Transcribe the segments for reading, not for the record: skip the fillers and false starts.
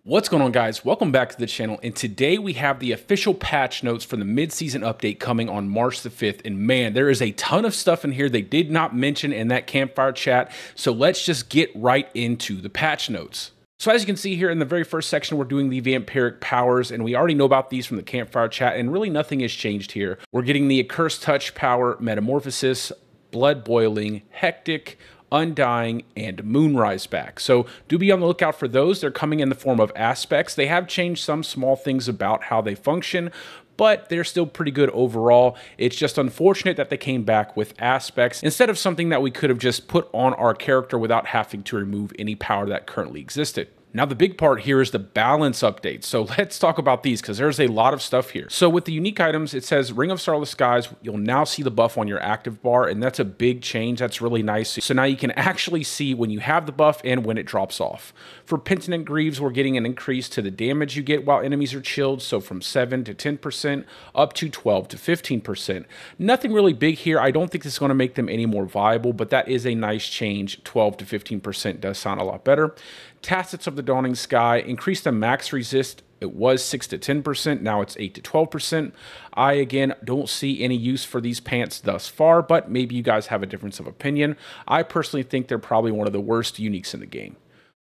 What's going on, guys? Welcome back to the channel, and today we have the official patch notes for the mid-season update coming on March the 5th, and man, there is a ton of stuff in here they did not mention in that campfire chat, so let's just get right into the patch notes. So as you can see here in the very first section, we're doing the vampiric powers, and we already know about these from the campfire chat, and really nothing has changed here. We're getting the accursed touch power, metamorphosis, blood boiling, hectic, Undying, and Moonrise back. So do be on the lookout for those. They're coming in the form of aspects. They have changed some small things about how they function, but they're still pretty good overall. It's just unfortunate that they came back with aspects instead of something that we could have just put on our character without having to remove any power that currently existed. Now, the big part here is the balance update. So let's talk about these because there's a lot of stuff here. So with the unique items, it says Ring of Starless Skies. You'll now see the buff on your active bar, and that's a big change. That's really nice. So now you can actually see when you have the buff and when it drops off. For Penitent Greaves, we're getting an increase to the damage you get while enemies are chilled. So from 7 to 10% up to 12 to 15%. Nothing really big here. I don't think this is going to make them any more viable, but that is a nice change. 12 to 15% does sound a lot better. Tacets of the Dawning Sky increased the max resist. It was 6 to 10%. Now it's 8 to 12%. I, again, don't see any use for these pants thus far, but maybe you guys have a difference of opinion. I personally think they're probably one of the worst uniques in the game.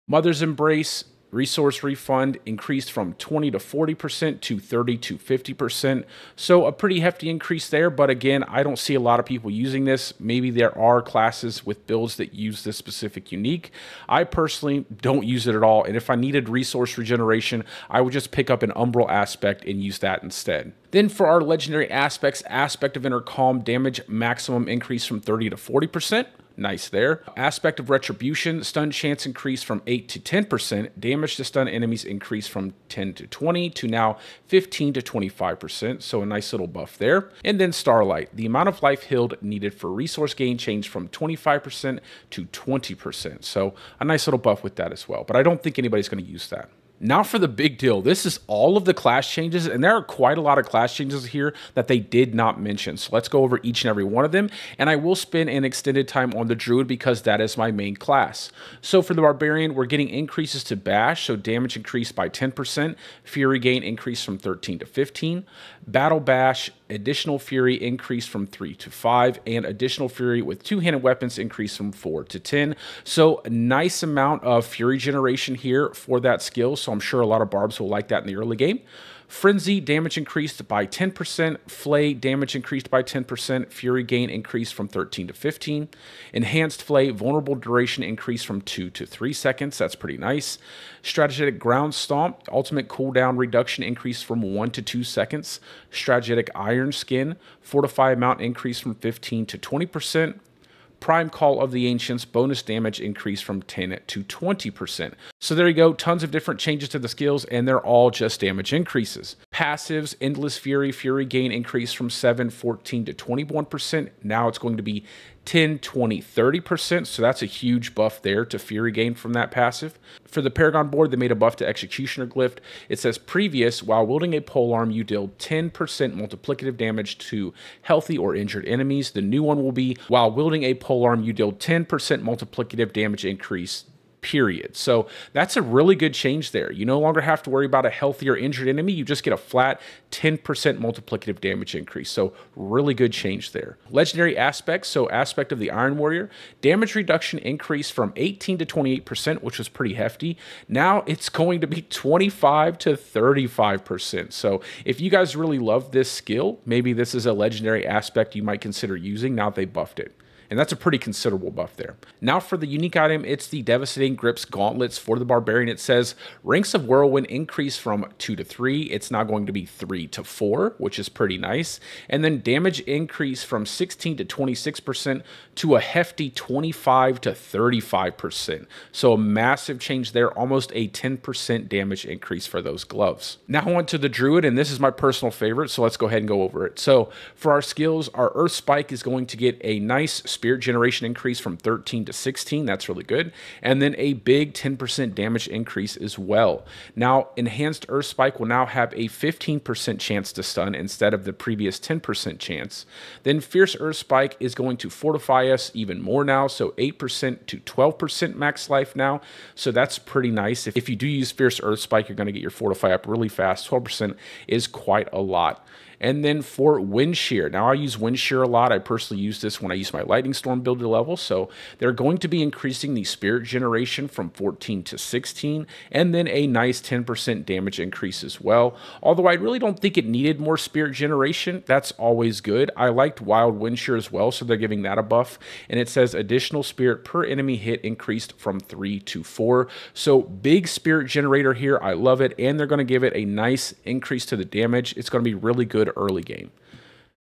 Mother's Embrace. Resource refund increased from 20 to 40% to 30 to 50%. So a pretty hefty increase there. But again, I don't see a lot of people using this. Maybe there are classes with builds that use this specific unique. I personally don't use it at all. And if I needed resource regeneration, I would just pick up an Umbral aspect and use that instead. Then for our legendary aspects, Aspect of Inner Calm, damage maximum increase from 30 to 40%. Nice there. Aspect of Retribution, stun chance increase from 8 to 10%. Damage to stun enemies increase from 10 to 20 to now 15 to 25%. So a nice little buff there. And then Starlight, the amount of life healed needed for resource gain changed from 25% to 20%. So a nice little buff with that as well. But I don't think anybody's going to use that. Now for the big deal. This is all of the class changes, and there are quite a lot of class changes here that they did not mention. So let's go over each and every one of them, and I will spend an extended time on the Druid because that is my main class. So for the Barbarian, we're getting increases to Bash, so damage increased by 10%, Fury gain increased from 13 to 15, Battle Bash, additional Fury increased from 3 to 5, and additional Fury with two-handed weapons increased from 4 to 10. So a nice amount of Fury generation here for that skill, so I'm sure a lot of Barbs will like that in the early game. Frenzy, damage increased by 10%. Flay, damage increased by 10%. Fury gain increased from 13 to 15. Enhanced Flay, vulnerable duration increased from 2 to 3 seconds. That's pretty nice. Strategic Ground Stomp, ultimate cooldown reduction increased from 1 to 2 seconds. Strategic Iron Skin, fortify amount increased from 15 to 20%. Prime Call of the Ancients, bonus damage increased from 10 to 20%. So there you go, tons of different changes to the skills, and they're all just damage increases. Passives, Endless Fury, Fury gain increased from 7, 14 to 21%. Now it's going to be 10, 20, 30%, so that's a huge buff there to Fury gain from that passive. For the Paragon board, they made a buff to Executioner Glyph. It says previous, while wielding a polearm, you deal 10% multiplicative damage to healthy or injured enemies. The new one will be, while wielding a polearm, you deal 10% multiplicative damage increase, period. So that's a really good change there. You no longer have to worry about a healthy or injured enemy. You just get a flat 10% multiplicative damage increase. So really good change there. Legendary aspects. So Aspect of the Iron Warrior, damage reduction increased from 18 to 28%, which was pretty hefty. Now it's going to be 25 to 35%. So if you guys really love this skill, maybe this is a legendary aspect you might consider using now they buffed it. And that's a pretty considerable buff there. Now for the unique item, it's the Devastating Grips Gauntlets for the Barbarian. It says Ranks of Whirlwind increase from 2 to 3. It's now going to be 3 to 4, which is pretty nice. And then damage increase from 16 to 26% to a hefty 25 to 35%. So a massive change there, almost a 10% damage increase for those gloves. Now on to the Druid, and this is my personal favorite, so let's go ahead and go over it. So for our skills, our Earth Spike is going to get a nice spirit generation increase from 13 to 16. That's really good. And then a big 10% damage increase as well. Now, Enhanced Earth Spike will now have a 15% chance to stun instead of the previous 10% chance. Then Fierce Earth Spike is going to fortify us even more now, so 8% to 12% max life now. So that's pretty nice. If you do use Fierce Earth Spike, you're going to get your fortify up really fast. 12% is quite a lot. And then for Wind Shear, now I use Wind Shear a lot. I personally use this when I use my Lightning Storm builder level. So they're going to be increasing the spirit generation from 14 to 16, and then a nice 10% damage increase as well. Although I really don't think it needed more spirit generation. That's always good. I liked Wild Wind Shear as well, so they're giving that a buff. And it says additional spirit per enemy hit increased from 3 to 4. So big spirit generator here. I love it. And they're going to give it a nice increase to the damage. It's going to be really good early game.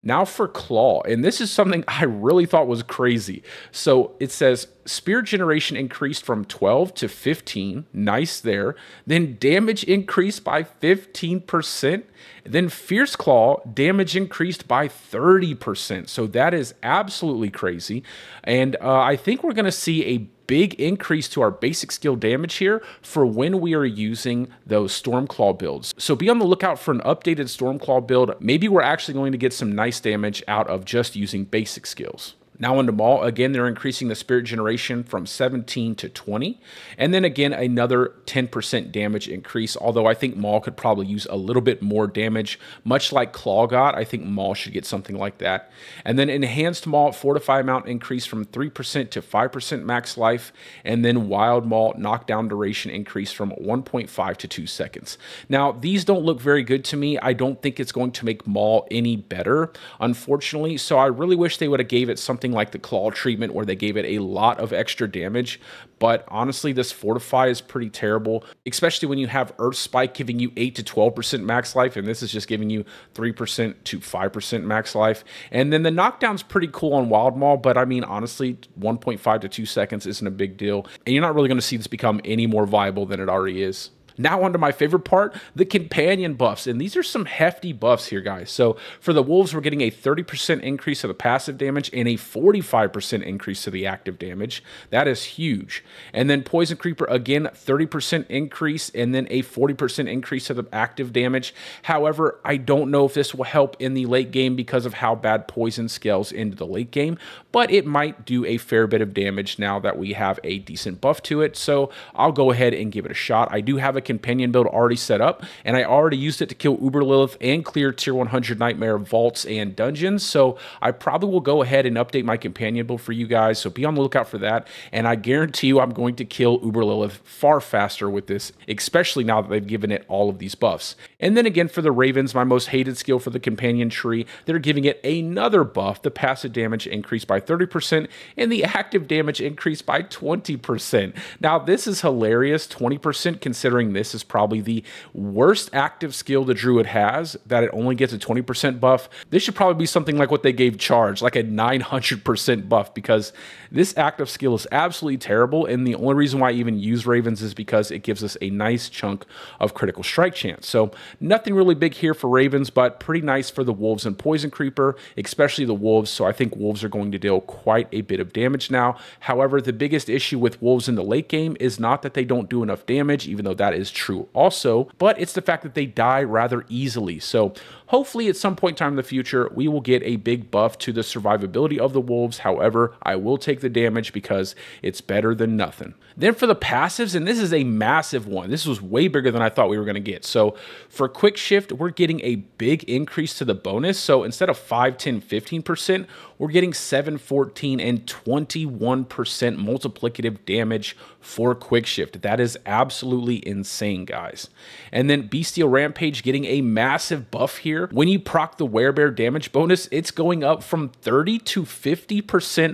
Now for Claw, and this is something I really thought was crazy. So it says spirit generation increased from 12 to 15, nice there. Then damage increased by 15%. Then Fierce Claw, damage increased by 30%. So that is absolutely crazy. And I think we're going to see a big increase to our basic skill damage here for when we are using those Stormclaw builds. So be on the lookout for an updated Stormclaw build. Maybe we're actually going to get some nice damage out of just using basic skills. Now into Maul, again, they're increasing the spirit generation from 17 to 20. And then again, another 10% damage increase, although I think Maul could probably use a little bit more damage. Much like Claw got, I think Maul should get something like that. And then Enhanced Maul, Fortify amount increase from 3% to 5% max life. And then Wild Maul, knockdown duration increase from 1.5 to 2 seconds. Now, these don't look very good to me. I don't think it's going to make Maul any better, unfortunately. So I really wish they would have gave it something like the Claw treatment where they gave it a lot of extra damage. But honestly, this Fortify is pretty terrible, especially when you have Earth Spike giving you 8 to 12% max life, and this is just giving you 3% to 5% max life. And then the knockdown's pretty cool on Wild Maul, but I mean, honestly, 1.5 to 2 seconds isn't a big deal. And you're not really going to see this become any more viable than it already is. Now on to my favorite part, the companion buffs. And these are some hefty buffs here, guys. So for the Wolves, we're getting a 30% increase to the passive damage and a 45% increase to the active damage. That is huge. And then Poison Creeper, again, 30% increase and then a 40% increase to the active damage. However, I don't know if this will help in the late game because of how bad Poison scales into the late game, but it might do a fair bit of damage now that we have a decent buff to it. So I'll go ahead and give it a shot. I do have a companion build already set up, and I already used it to kill Uber Lilith and clear tier 100 Nightmare vaults and dungeons, so I probably will go ahead and update my companion build for you guys, so be on the lookout for that. And I guarantee you I'm going to kill Uber Lilith far faster with this, especially now that they've given it all of these buffs. And then again, for the Ravens, my most hated skill for the companion tree, they're giving it another buff. The passive damage increased by 30% and the active damage increased by 20%. Now this is hilarious, 20%, considering this is probably the worst active skill the Druid has, that it only gets a 20% buff. This should probably be something like what they gave Charge, like a 900% buff, because this active skill is absolutely terrible, and the only reason why I even use Ravens is because it gives us a nice chunk of critical strike chance. So nothing really big here for Ravens, but pretty nice for the Wolves and Poison Creeper, especially the Wolves, so I think Wolves are going to deal quite a bit of damage now. However, the biggest issue with Wolves in the late game is not that they don't do enough damage, even though that is true also, but it's the fact that they die rather easily. So hopefully at some point in time in the future, we will get a big buff to the survivability of the Wolves. However, I will take the damage because it's better than nothing. Then for the passives, and this is a massive one. This was way bigger than I thought we were going to get. So for Quick Shift, we're getting a big increase to the bonus. So instead of 5, 10, 15%, we're getting 7, 14, and 21% multiplicative damage for Quick Shift. That is absolutely insane, guys. And then Bestial Rampage getting a massive buff here. When you proc the Werebear damage bonus, it's going up from 30 to 50%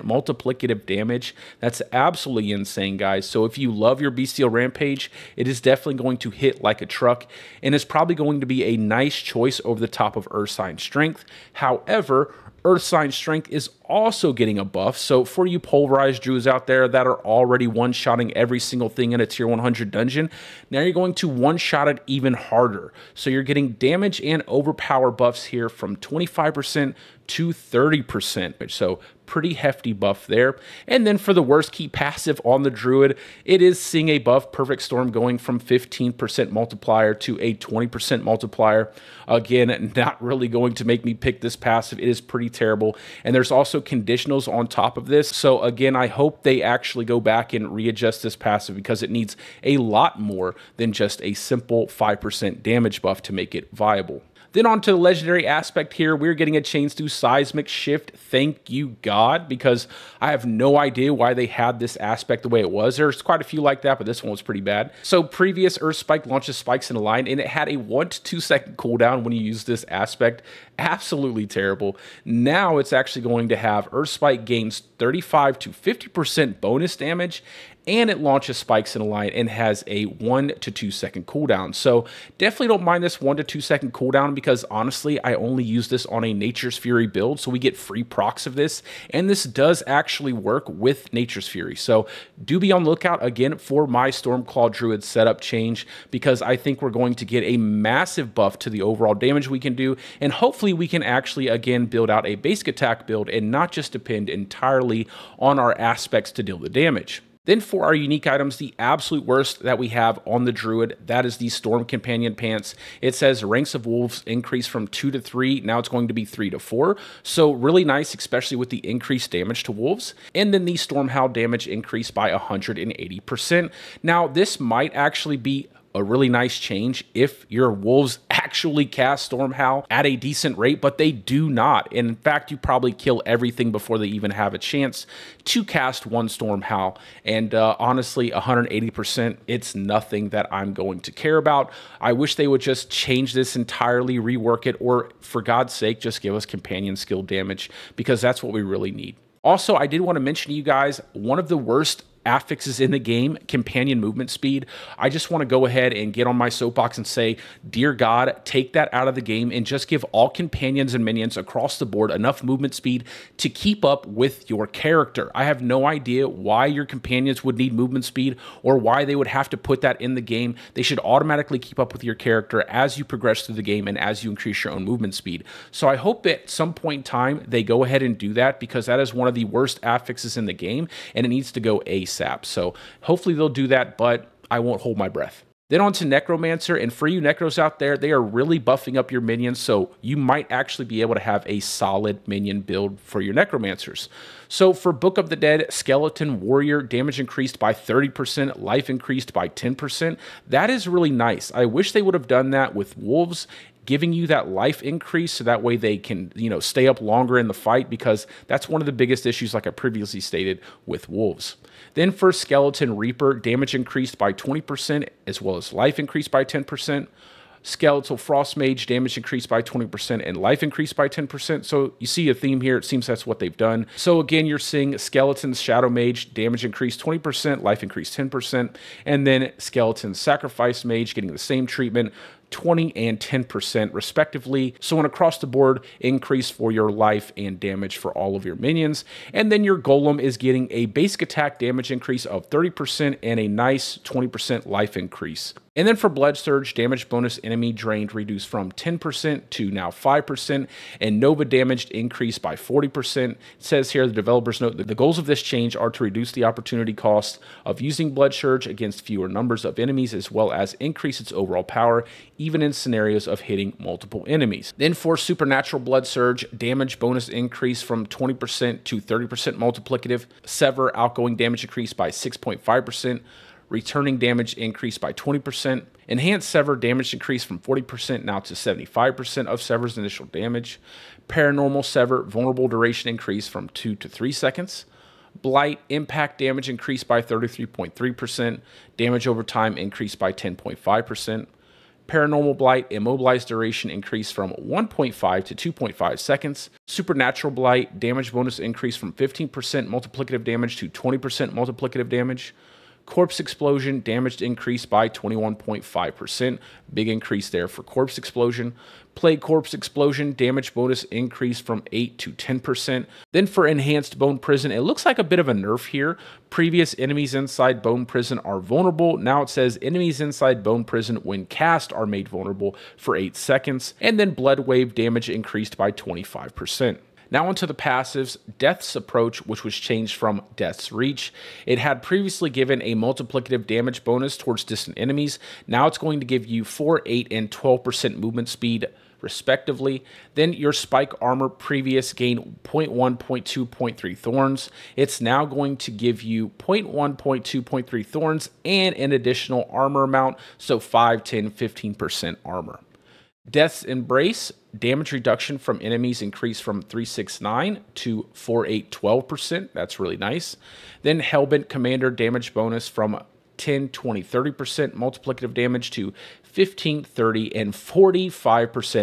multiplicative damage. That's absolutely insane, guys. So if you love your Bestial Rampage, it is definitely going to hit like a truck, and it's probably going to be a nice choice over the top of Earth Sign Strength. However, Earth Sign Strength is also getting a buff. So for you pulverized druids out there that are already one-shotting every single thing in a tier 100 dungeon, now you're going to one-shot it even harder. So you're getting damage and overpower buffs here from 25% to 30%. So pretty hefty buff there. And then for the worst key passive on the druid, it is seeing a buff, Perfect Storm, going from 15% multiplier to a 20% multiplier. Again, not really going to make me pick this passive. It is pretty terrible. And there's also conditionals on top of this. So again, I hope they actually go back and readjust this passive because it needs a lot more than just a simple 5% damage buff to make it viable. Then on to the legendary aspect here, we're getting a change to Seismic Shift. Thank you, God, because I have no idea why they had this aspect the way it was. There's quite a few like that, but this one was pretty bad. So previous Earth Spike launches spikes in a line, and it had a 1 to 2 second cooldown when you use this aspect. Absolutely terrible. Now it's actually going to have Earth Spike gains 35 to 50% bonus damage, and it launches spikes in a line and has a 1 to 2 second cooldown. So definitely don't mind this 1 to 2 second cooldown because honestly, I only use this on a Nature's Fury build, so we get free procs of this, and this does actually work with Nature's Fury. So do be on the lookout again for my Stormclaw Druid setup change because I think we're going to get a massive buff to the overall damage we can do, and hopefully we can actually again build out a basic attack build and not just depend entirely on our aspects to deal the damage. Then for our unique items, the absolute worst that we have on the Druid, that is the Storm Companion Pants. It says Ranks of Wolves increase from 2 to 3. Now it's going to be 3 to 4. So really nice, especially with the increased damage to wolves. And then the Storm Howl damage increased by 180%. Now this might actually be a really nice change if your wolves actually cast Storm Howl at a decent rate, but they do not. And in fact, you probably kill everything before they even have a chance to cast one Storm Howl. And honestly, 180%, it's nothing that I'm going to care about. I wish they would just change this entirely, rework it, or for God's sake, just give us companion skill damage because that's what we really need. Also, I did want to mention to you guys, one of the worst affixes in the game, companion movement speed. I just want to go ahead and get on my soapbox and say, dear God, take that out of the game and just give all companions and minions across the board enough movement speed to keep up with your character. I have no idea why your companions would need movement speed or why they would have to put that in the game. They should automatically keep up with your character as you progress through the game and as you increase your own movement speed. So I hope at some point in time they go ahead and do that because that is one of the worst affixes in the game and it needs to go ASAP. So hopefully they'll do that, but I won't hold my breath. Then on to Necromancer, and for you Necros out there, they are really buffing up your minions, so you might actually be able to have a solid minion build for your Necromancers. So for Book of the Dead, Skeleton Warrior, damage increased by 30%, life increased by 10%. That is really nice. I wish they would have done that with Wolves, giving you that life increase so that way they can, stay up longer in the fight because that's one of the biggest issues, like I previously stated, with Wolves. Then for Skeleton Reaper, damage increased by 20% as well as life increased by 10%. Skeletal Frost Mage, damage increased by 20% and life increased by 10%. So you see a theme here. It seems that's what they've done. So again, you're seeing Skeleton's Shadow Mage, damage increased 20%, life increased 10%. And then Skeleton's Sacrifice Mage getting the same treatment, 20 and 10% respectively. So an across the board increase for your life and damage for all of your minions. And then your Golem is getting a basic attack damage increase of 30% and a nice 20% life increase. And then for Blood Surge, damage bonus enemy drained reduced from 10% to now 5%, and Nova damaged increased by 40%. It says here, the developers note that the goals of this change are to reduce the opportunity cost of using Blood Surge against fewer numbers of enemies, as well as increase its overall power, even in scenarios of hitting multiple enemies. Then for Supernatural Blood Surge, damage bonus increase from 20% to 30% multiplicative. Sever outgoing damage increased by 6.5%. Returning damage increased by 20%. Enhanced Sever damage increased from 40% now to 75% of Sever's initial damage. Paranormal Sever vulnerable duration increased from 2 to 3 seconds. Blight impact damage increased by 33.3%. Damage over time increased by 10.5%. Paranormal Blight immobilized duration increased from 1.5 to 2.5 seconds. Supernatural Blight damage bonus increased from 15% multiplicative damage to 20% multiplicative damage. Corpse Explosion, damage increased by 21.5%. Big increase there for Corpse Explosion. Plague Corpse Explosion, damage bonus increased from 8 to 10%. Then for Enhanced Bone Prison, it looks like a bit of a nerf here. Previous enemies inside Bone Prison are vulnerable. Now it says enemies inside Bone Prison when cast are made vulnerable for 8 seconds. And then Blood Wave damage increased by 25%. Now onto the passives, Death's Approach, which was changed from Death's Reach. It had previously given a multiplicative damage bonus towards distant enemies. Now it's going to give you 4, 8, and 12% movement speed, respectively. Then your Spike Armor previous gained 0.1, 0.2, 0.3 thorns. It's now going to give you 0.1, 0.2, 0.3 thorns and an additional armor amount, so 5, 10, 15% armor. Death's Embrace, damage reduction from enemies increased from 369 to 48, 12%. That's really nice. Then Hellbent Commander damage bonus from 10, 20, 30% multiplicative damage to 15, 30, and 45%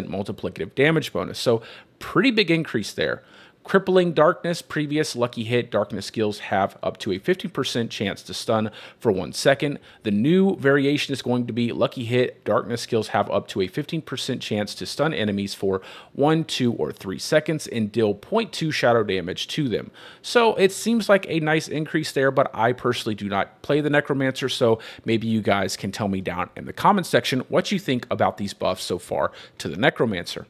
multiplicative damage bonus. So pretty big increase there. Crippling Darkness, previous lucky hit darkness skills have up to a 50% chance to stun for 1 second. The new variation is going to be lucky hit darkness skills have up to a 15% chance to stun enemies for 1, 2, or 3 seconds and deal 0.2 shadow damage to them. So it seems like a nice increase there, but I personally do not play the Necromancer, so maybe you guys can tell me down in the comments section what you think about these buffs so far to the Necromancer.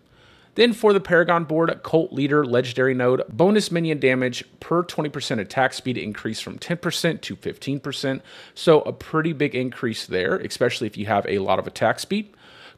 Then for the Paragon board, Cult Leader Legendary Node, bonus minion damage per 20% attack speed increased from 10% to 15%. So a pretty big increase there, especially if you have a lot of attack speed.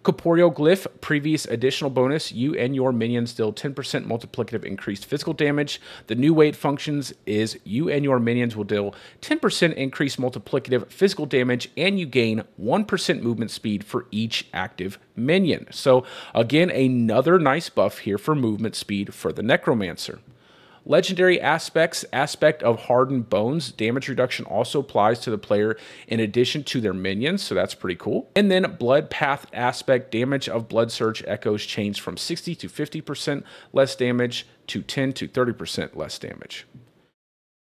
Corporeal Glyph, previous additional bonus, you and your minions deal 10% multiplicative increased physical damage. The new way it functions is you and your minions will deal 10% increased multiplicative physical damage, and you gain 1% movement speed for each active minion. So again, another nice buff here for movement speed for the Necromancer. Legendary aspects, aspect of hardened bones, damage reduction also applies to the player in addition to their minions, so that's pretty cool. And then blood path aspect, damage of blood surge echoes changed from 60 to 50% less damage to 10 to 30% less damage.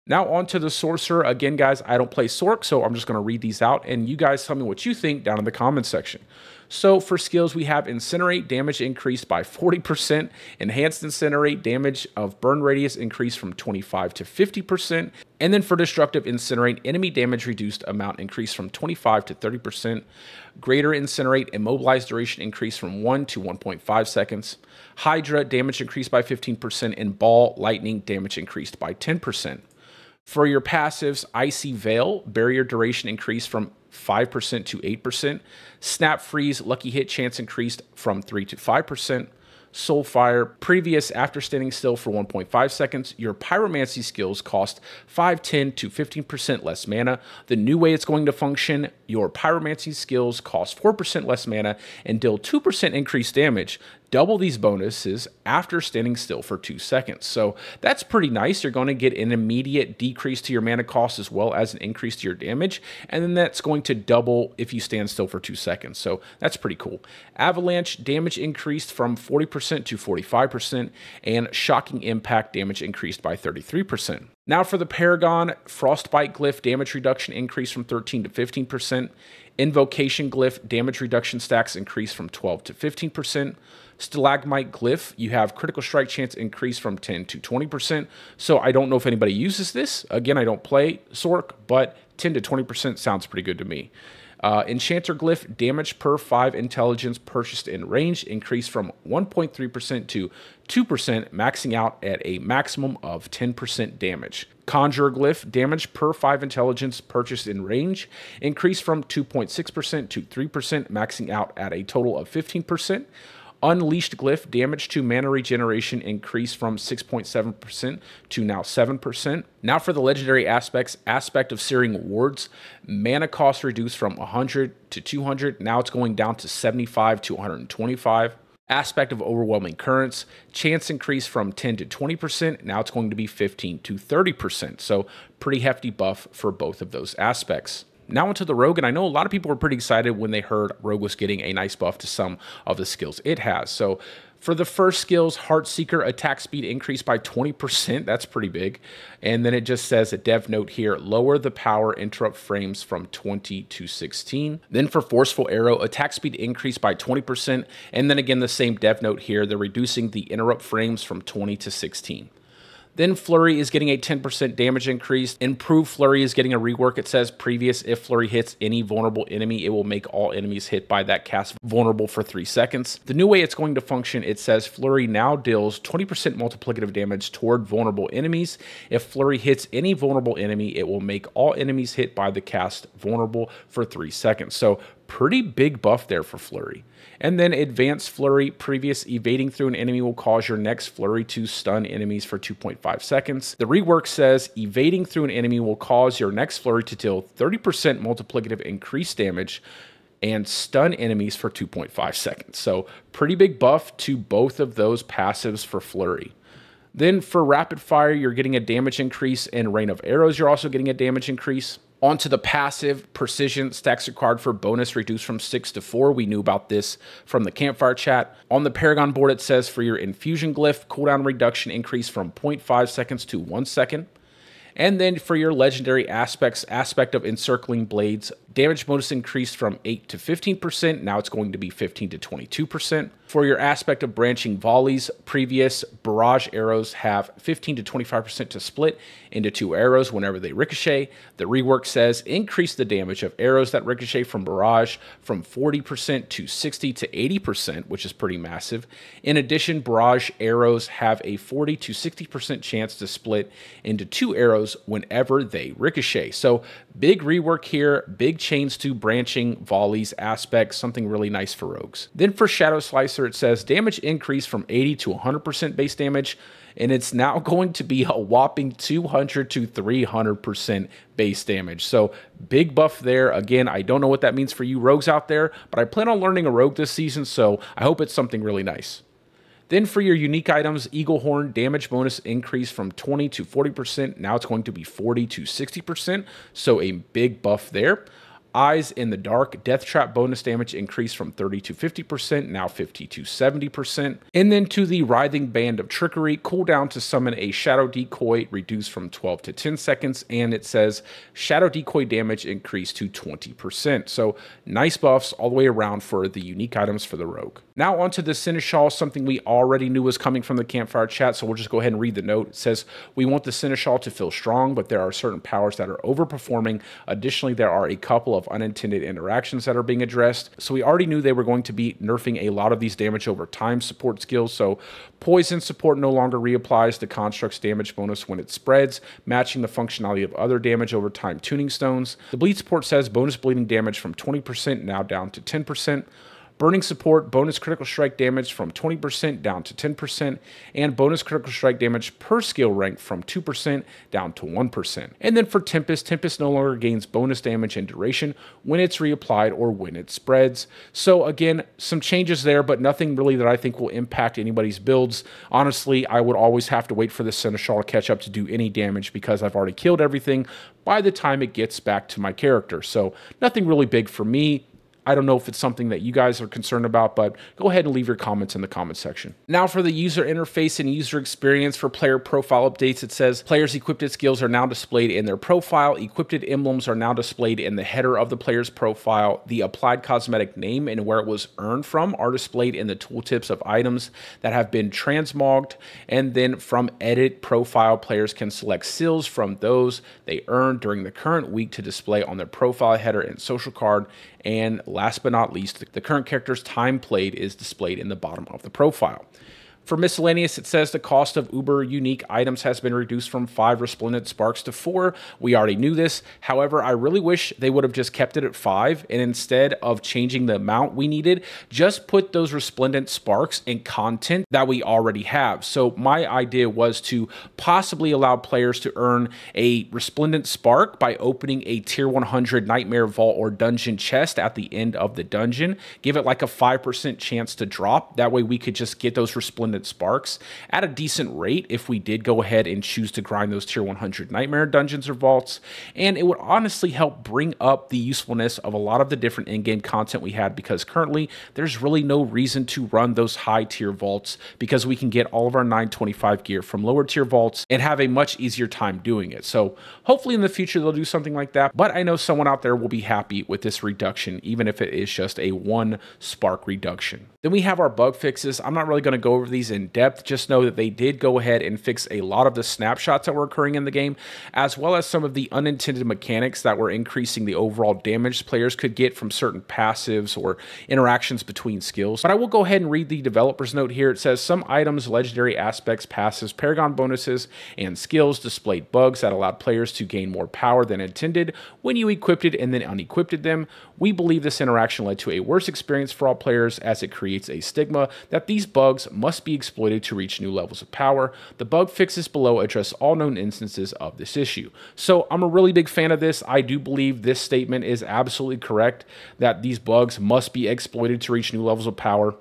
Now on to the Sorcerer. Again, guys, I don't play Sorc, so I'm just going to read these out, and you guys tell me what you think down in the comments section. So for skills, we have Incinerate, damage increased by 40%. Enhanced Incinerate, damage of burn radius increased from 25 to 50%. And then for Destructive Incinerate, enemy damage reduced amount increased from 25 to 30%. Greater Incinerate, immobilized duration increased from 1 to 1.5 seconds. Hydra, damage increased by 15%. And Ball Lightning, damage increased by 10%. For your passives, Icy Veil, barrier duration increased from 5% to 8%. Snap Freeze, lucky hit chance increased from 3 to 5%. Soulfire, previous after standing still for 1.5 seconds. Your Pyromancy skills cost 5, 10 to 15% less mana. The new way it's going to function, your Pyromancy skills cost 4% less mana and deal 2% increased damage. Double these bonuses after standing still for 2 seconds. So that's pretty nice. You're going to get an immediate decrease to your mana cost as well as an increase to your damage. And then that's going to double if you stand still for 2 seconds. So that's pretty cool. Avalanche, damage increased from 40% to 45%. And Shocking Impact, damage increased by 33%. Now for the Paragon, Frostbite Glyph, damage reduction increased from 13 to 15%. Invocation Glyph, damage reduction stacks increased from 12 to 15%. Stalagmite Glyph, you have critical strike chance increased from 10 to 20%. So I don't know if anybody uses this. Again, I don't play Sorc, but 10 to 20% sounds pretty good to me. Enchanter Glyph, damage per 5 intelligence purchased in range increased from 1.3% to 2%, maxing out at a maximum of 10% damage. Conjurer Glyph, damage per 5 intelligence purchased in range increased from 2.6% to 3%, maxing out at a total of 15%. Unleashed Glyph, damage to mana regeneration increased from 6.7% to now 7%. Now for the legendary aspects, aspect of Searing Wards, mana cost reduced from 100 to 200. Now it's going down to 75 to 125. Aspect of Overwhelming Currents, chance increase from 10 to 20%. Now it's going to be 15 to 30%. So pretty hefty buff for both of those aspects. Now onto the Rogue, and I know a lot of people were pretty excited when they heard Rogue was getting a nice buff to some of the skills it has. So for the first skills, Heartseeker attack speed increased by 20%. That's pretty big. And then it just says a dev note here, lower the power interrupt frames from 20 to 16. Then for Forceful Arrow, attack speed increased by 20%. And then again, the same dev note here, they're reducing the interrupt frames from 20 to 16. Then Flurry is getting a 10% damage increase. Improved Flurry is getting a rework. It says previous, if Flurry hits any vulnerable enemy, it will make all enemies hit by that cast vulnerable for 3 seconds. The new way it's going to function, it says Flurry now deals 20% multiplicative damage toward vulnerable enemies. If Flurry hits any vulnerable enemy, it will make all enemies hit by the cast vulnerable for 3 seconds. So pretty big buff there for Flurry. And then Advanced Flurry, previous evading through an enemy will cause your next Flurry to stun enemies for 2.5 seconds. The rework says evading through an enemy will cause your next Flurry to deal 30% multiplicative increased damage and stun enemies for 2.5 seconds. So pretty big buff to both of those passives for Flurry. Then for Rapid Fire, you're getting a damage increase, and Rain of Arrows, you're also getting a damage increase. Onto the passive, Precision, stacks required for bonus reduced from 6 to 4. We knew about this from the campfire chat. On the Paragon board, it says for your Infusion Glyph, cooldown reduction increased from 0.5 seconds to 1 second. And then for your legendary aspect of Encircling Blades, damage bonus increased from 8 to 15%. Now it's going to be 15 to 22%. For your aspect of Branching Volleys, previous barrage arrows have 15 to 25% to split into 2 arrows whenever they ricochet. The rework says increase the damage of arrows that ricochet from barrage from 40% to 60 to 80%, which is pretty massive. In addition, barrage arrows have a 40 to 60% chance to split into 2 arrows whenever they ricochet. So big rework here, big change to Branching Volleys aspects, something really nice for rogues. Then for Shadow Slicer, it says damage increase from 80 to 100% base damage, and it's now going to be a whopping 200 to 300% base damage. So big buff there. Again, I don't know what that means for you rogues out there, but I plan on learning a rogue this season, so I hope it's something really nice. Then for your unique items, Eagle Horn, damage bonus increase from 20 to 40%. Now it's going to be 40 to 60%, so a big buff there. Eyes in the Dark, Death Trap bonus damage increased from 30 to 50%, now 50 to 70%. And then to the Writhing Band of Trickery, cooldown to summon a Shadow Decoy reduced from 12 to 10 seconds, and it says Shadow Decoy damage increased to 20%. So nice buffs all the way around for the unique items for the Rogue. Now onto the Seneschal, something we already knew was coming from the campfire chat, so we'll just go ahead and read the note. It says, we want the Seneschal to feel strong, but there are certain powers that are overperforming. Additionally, there are a couple of unintended interactions that are being addressed. So we already knew they were going to be nerfing a lot of these damage over time support skills. So Poison support no longer reapplies the construct's damage bonus when it spreads, matching the functionality of other damage over time tuning stones. The Bleed support says bonus bleeding damage from 20% now down to 10%. Burning support, bonus critical strike damage from 20% down to 10%, and bonus critical strike damage per skill rank from 2% down to 1%. And then for Tempest, Tempest no longer gains bonus damage and duration when it's reapplied or when it spreads. So again, some changes there, but nothing really that I think will impact anybody's builds. Honestly, I would always have to wait for the Seneschal to catch up to do any damage because I've already killed everything by the time it gets back to my character. So nothing really big for me. I don't know if it's something that you guys are concerned about, but go ahead and leave your comments in the comment section. Now for the user interface and user experience for player profile updates, it says players' equipped skills are now displayed in their profile. Equipped emblems are now displayed in the header of the player's profile. The applied cosmetic name and where it was earned from are displayed in the tooltips of items that have been transmogged. And then from edit profile, players can select skills from those they earned during the current week to display on their profile header and social card. And last but not least, the current character's time played is displayed in the bottom of the profile. For miscellaneous, it says the cost of Uber unique items has been reduced from 5 resplendent sparks to 4. We already knew this. However, I really wish they would have just kept it at 5, and instead of changing the amount we needed, just put those resplendent sparks in content that we already have. So my idea was to possibly allow players to earn a resplendent spark by opening a tier 100 Nightmare Vault or dungeon chest at the end of the dungeon. Give it like a 5% chance to drop. That way we could just get those resplendent unlimited sparks at a decent rate if we did go ahead and choose to grind those tier 100 nightmare dungeons or vaults. And it would honestly help bring up the usefulness of a lot of the different in-game content we had, because currently there's really no reason to run those high tier vaults because we can get all of our 925 gear from lower tier vaults and have a much easier time doing it. So hopefully in the future they'll do something like that, but I know someone out there will be happy with this reduction, even if it is just a 1 spark reduction. Then we have our bug fixes. I'm not really going to go over these in depth, just know that they did go ahead and fix a lot of the snapshots that were occurring in the game, as well as some of the unintended mechanics that were increasing the overall damage players could get from certain passives or interactions between skills. But I will go ahead and read the developer's note here. It says, some items, legendary aspects, passives, paragon bonuses, and skills displayed bugs that allowed players to gain more power than intended when you equipped and then unequipped them. We believe this interaction led to a worse experience for all players, as it creates a stigma that these bugs must be exploited to reach new levels of power. The bug fixes below address all known instances of this issue. So I'm a really big fan of this. I do believe this statement is absolutely correct, that these bugs must be exploited to reach new levels of power.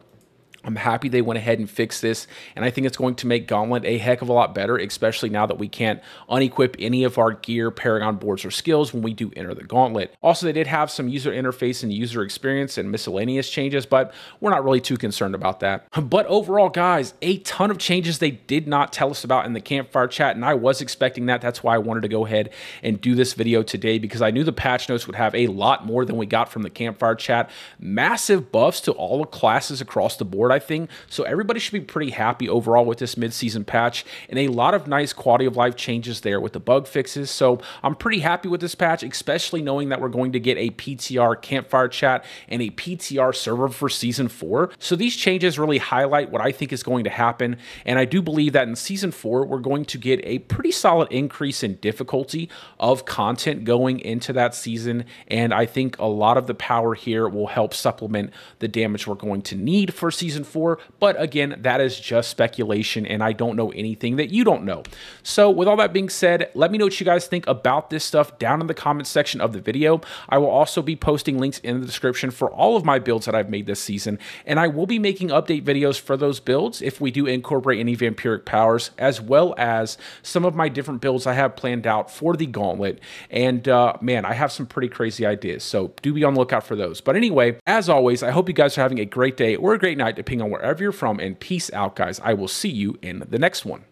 I'm happy they went ahead and fixed this, and I think it's going to make Gauntlet a heck of a lot better, especially now that we can't unequip any of our gear, paragon boards, or skills when we do enter the Gauntlet. Also, they did have some user interface and user experience and miscellaneous changes, but we're not really too concerned about that. But overall, guys, a ton of changes they did not tell us about in the campfire chat, and I was expecting that. That's why I wanted to go ahead and do this video today, because I knew the patch notes would have a lot more than we got from the campfire chat. Massive buffs to all the classes across the board, I think. So everybody should be pretty happy overall with this mid-season patch, and a lot of nice quality of life changes there with the bug fixes. So I'm pretty happy with this patch, especially knowing that we're going to get a PTR campfire chat and a PTR server for season 4. So these changes really highlight what I think is going to happen, and I do believe that in season 4 we're going to get a pretty solid increase in difficulty of content going into that season, and I think a lot of the power here will help supplement the damage we're going to need for season 4. But again, that is just speculation, and I don't know anything that you don't know. So with all that being said, let me know what you guys think about this stuff down in the comments section of the video. I will also be posting links in the description for all of my builds that I've made this season, and I will be making update videos for those builds if we do incorporate any vampiric powers, as well as some of my different builds I have planned out for the Gauntlet. And man, I have some pretty crazy ideas, so do be on the lookout for those. But anyway, as always, I hope you guys are having a great day or a great night, depending on wherever you're from, and peace out, guys. I will see you in the next one.